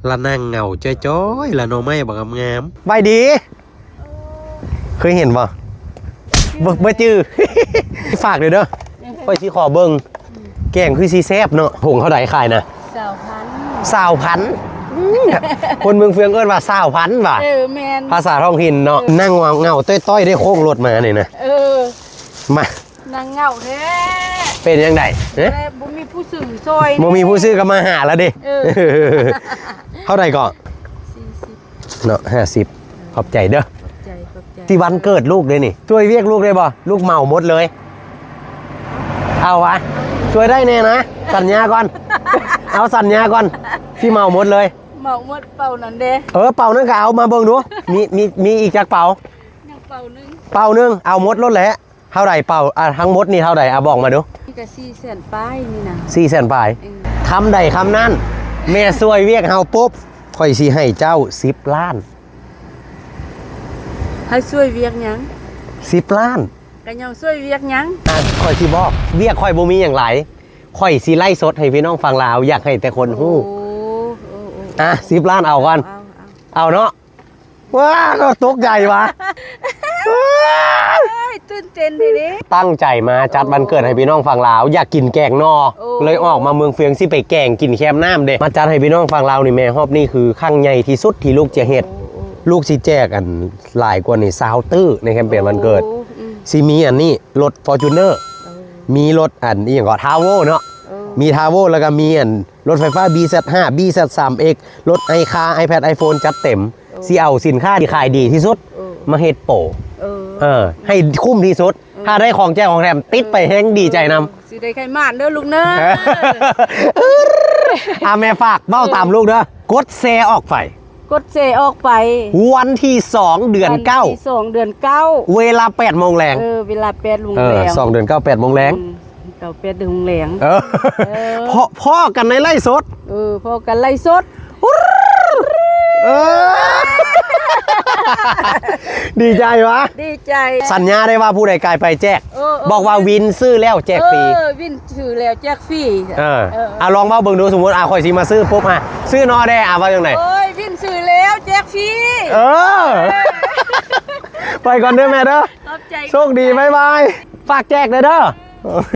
ละนั่งเหงาจ้อยๆละโนไม่บักงามใบดี เคยเห็นป่ะเบอร์จื้อ ฝากเลยเด้อค่อยชี้ขอเบิ้งแกงคือซีแซบเนาะผงเขาได้ขายนะ20,000คนเมืองเฟืองเอิ้นว่า20,000ว่ะแมนภาษาท้องถิ่นเนาะนั่งเหงาต้อยๆได้โค้งรถมาเนี่ยนะมานั่งเหงาแท้เป็นยังไงบ่มีผู้ซื้อซอยบ่มีผู้ซื้อก็มาหาแล้วดิเท่าไหร่ก่อนเนาะ50ขอบใจเด้อที่วันเกิดลูกเลยนี่ช่วยเรียกลูกได้บ่ลูกเมาหมดเลยเอาวะช่วยได้แน่นะสัญญาก่อนเอาสัญญาก่อนที่เมาหมดเลยเมาหมดเป่านั่นเด้เป่านึงก็เอามาเบิ่งดูมีอีกจักเป่ายังเป่านึงเอาหมดรถแหละเท่าไหร่เป่าทั้งหมดนี่เท่าไหร่บอกมาดูนี่ก็400,000ป้ายนี่นะ400,000ป้ายคำใดคำนั้นแม่ช่วยเรียกเฮาปุ๊บค่อยสิให้เจ้า10 ล้านให้ช่วยเวียกหยัง10 ล้านก็ยังช่วยเวียกหยังค่อยสิบอกเวียกค่อยบ่มีหยังหลายค่อยสิไล่สดให้พี่น้องฟังลาวอยากให้แต่คนฮู้10 ล้านเอาก่อนเอาเนาะว้าก็ตกใจวะตื่นเต้นดิตั้งใจมาจัดวันเกิดให้พี่น้องฟังลาวอยากกินแกงนอเลยออกมาเมืองเฟืองสิไปแกงกินแคมน้ำเด้มาจัดให้พี่น้องฟังลาวนี่แม่ฮอบนี่คือครั้งใหญ่ที่สุดที่ลูกจะเฮ็ดลูกสิแจกอันหลายกว่านี่20ตื้อในแคมเปญวันเกิดสิมีอันนี้รถ Fortuner มีรถอันอีหยังก็ทาวโวเนาะมีทาวโวแล้วก็มีอันรถไฟฟ้า BZ5 BZ3X รถ iCar iPad iPhone จัดเต็มสิเอาสินค้าที่ขายดีที่สุดมาเฮ็ดโปให้คุ้มที่สุดถ้าได้ของแจกของแถมติดไปแฮงดีใจนำสิได้ไข่มานเด้อลูกเด้อแม่ฝากเบ้าตามลูกเด้อกดแชร์ออกไปกดเซออกไปวันที่2 เดือน 9 เดือน 9เวลา 8 โมงแรงเวลา 8 โมงแรง2 เดือน 9 8 โมงแรง8 โมงแรงพ่อกันในไล่สดพ่อกันไล่สดดีใจวะดีใจสัญญาได้ว่าผู้ใดกายไปแจกบอกว่าวินซื้อแล้วแจกฟรีวินซื้อแล้วแจกฟรีลองเบ้าเบิ่งดูสมมติข่อยสิมาซื้อปุ๊บซื้อนอได้ว่าจังได๋วินซื้อแล้วแจกฟรีไปก่อนเด้อแม่เด้อโชคดีบ๊ายบายฝากแจกเด้อ